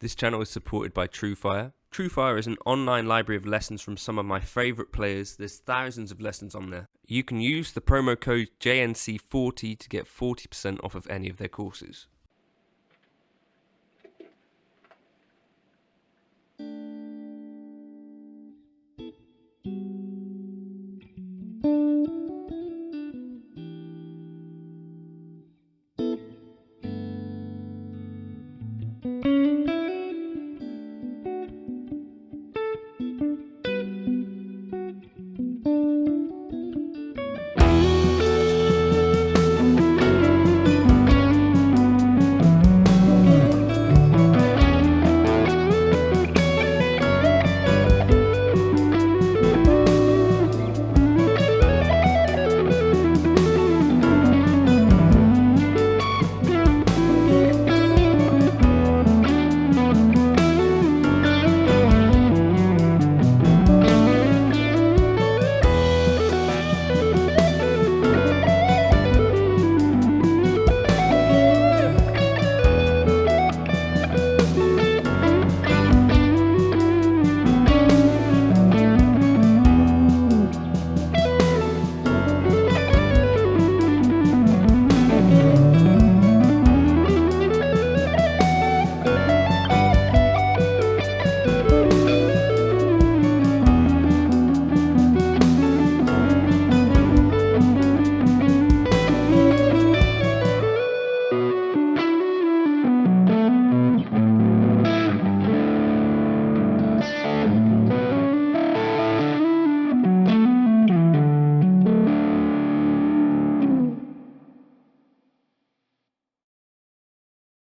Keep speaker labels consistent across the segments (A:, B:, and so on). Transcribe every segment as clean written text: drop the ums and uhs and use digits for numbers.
A: This channel is supported by TrueFire. TrueFire is an online library of lessons from some of my favourite players. There's thousands of lessons on there. You can use the promo code JNC40 to get 40% off of any of their courses.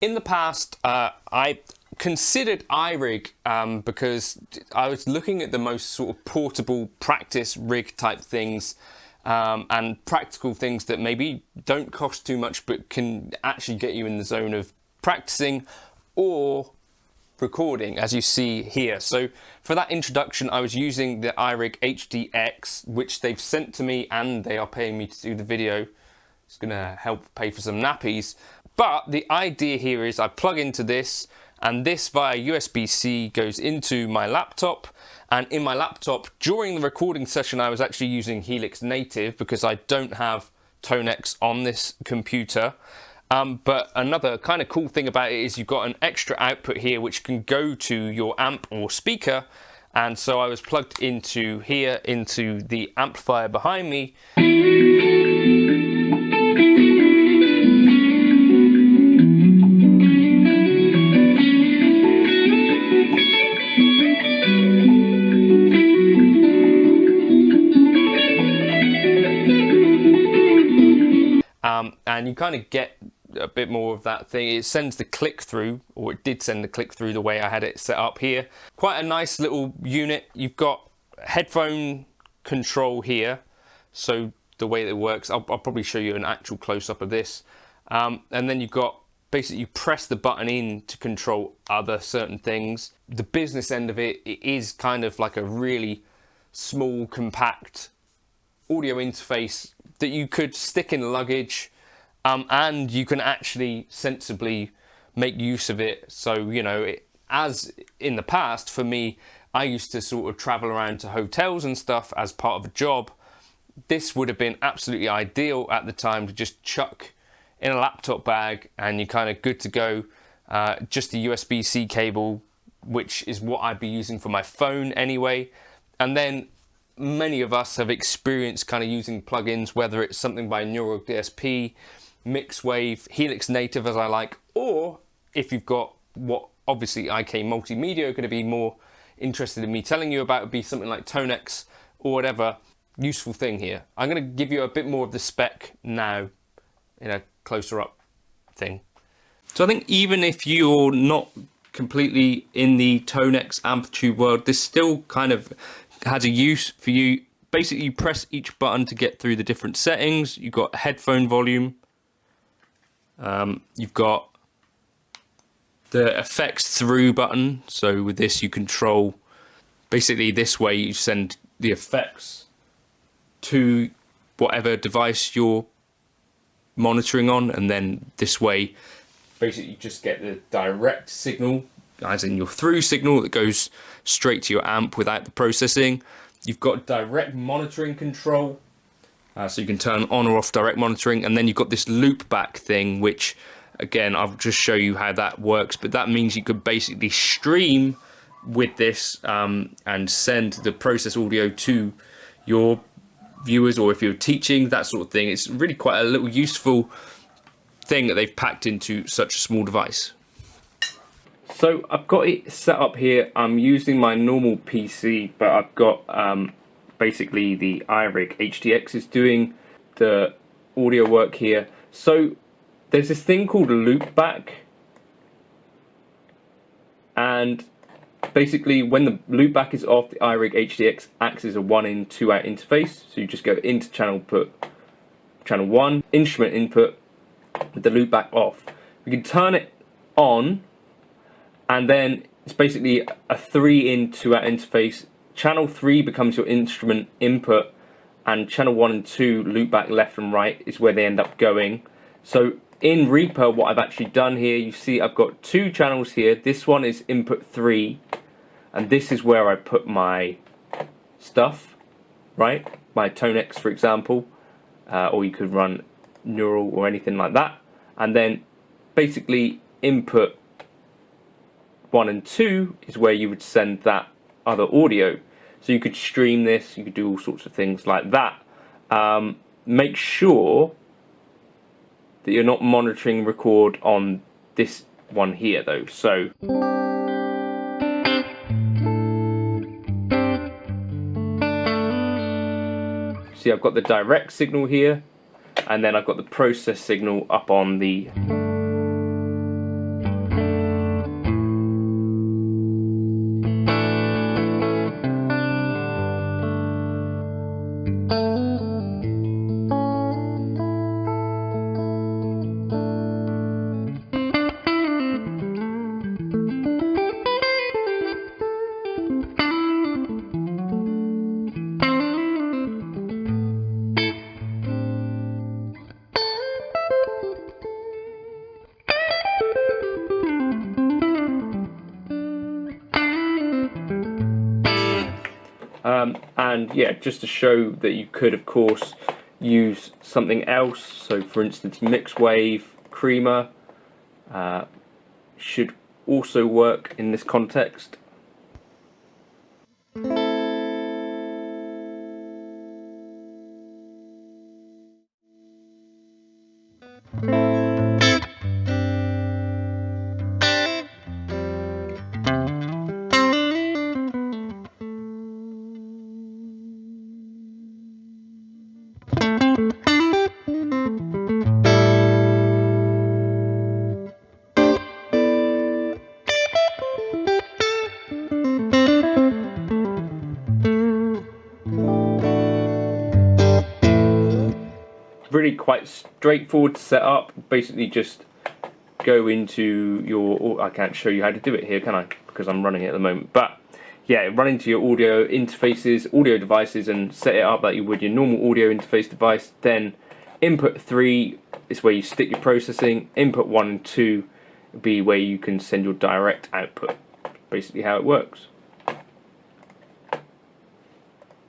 B: In the past, I considered iRig because I was looking at the most sort of portable practice rig type things and practical things that maybe don't cost too much but can actually get you in the zone of practicing or recording, as you see here. So for that introduction, I was using the iRig HDX, which they've sent to me and they are paying me to do the video. It's gonna help pay for some nappies. But the idea here is I plug into this, and this via USB-C goes into my laptop. And in my laptop, during the recording session, I was actually using Helix Native because I don't have Tonex on this computer. But another kind of cool thing about it is you've got an extra output here which can go to your amp or speaker. And so I was plugged into here, into the amplifier behind me. And you kind of get a bit more of that thing. It sends the click through, or it did send the click through the way I had it set up here. Quite a nice little unit. You've got headphone control here. So the way that it works, I'll probably show you an actual close-up of this. And then you've got, basically you press the button in to control other certain things. The business end of it is kind of like a really small, compact audio interface that you could stick in luggage, and you can actually sensibly make use of it. So, you know, as in the past, for me, I used to sort of travel around to hotels and stuff as part of a job. This would have been absolutely ideal at the time to just chuck in a laptop bag and you're kind of good to go. Just a USB-C cable, which is what I'd be using for my phone anyway. And then many of us have experienced kind of using plugins, whether it's something by Neural DSP, Mixwave, Helix Native as I like, or if you've got what obviously IK Multimedia are going to be more interested in me telling you about, would be something like Tonex or whatever. Useful thing here. I'm going to give you a bit more of the spec now in a closer up thing. So I think even if you're not completely in the Tonex amplitude world, this still kind of has a use for you. Basically, you press each button to get through the different settings. You've got headphone volume. You've got the effects through button. So with this, you control, basically this way you send the effects to whatever device you're monitoring on, and then this way basically you just get the direct signal as in your through signal that goes straight to your amp without the processing. You've got direct monitoring control, so you can turn on or off direct monitoring, and then you've got this loopback thing, which again I'll just show you how that works, but that means you could basically stream with this and send the process audio to your viewers, or if you're teaching, that sort of thing. It's really quite a little useful thing that they've packed into such a small device. So I've got it set up here. I'm using my normal PC, but I've got basically the iRig HTX is doing the audio work here. So there's this thing called a loopback, and basically when the loopback is off, the iRig HTX acts as a 1-in 2-out interface. So you just go into channel 1, instrument input, with the loopback off. We can turn it on, and then it's basically a 3-in 2-out interface. Channel 3 becomes your instrument input, and channel 1 and 2 loopback left and right is where they end up going. So in Reaper, what I've actually done here, you see I've got 2 channels here. This one is input 3, and this is where I put my stuff, right? My Tonex, for example, or you could run Neural or anything like that. And then basically input 1 and 2 is where you would send that other audio. So you could stream this, you could do all sorts of things like that. Make sure that you're not monitoring record on this one here though. So see, I've got the direct signal here, and then I've got the process signal up on the and yeah, just to show that you could, of course, use something else. So, for instance, Mixwave, Creamer should also work in this context. Really quite straightforward to set up. Basically just go into your, I can't show you how to do it here, can I? Because I'm running it at the moment. But yeah, run into your audio interfaces, audio devices, and set it up like you would your normal audio interface device. Then input 3 is where you stick your processing. Input 1 and 2 would be where you can send your direct output. Basically how it works.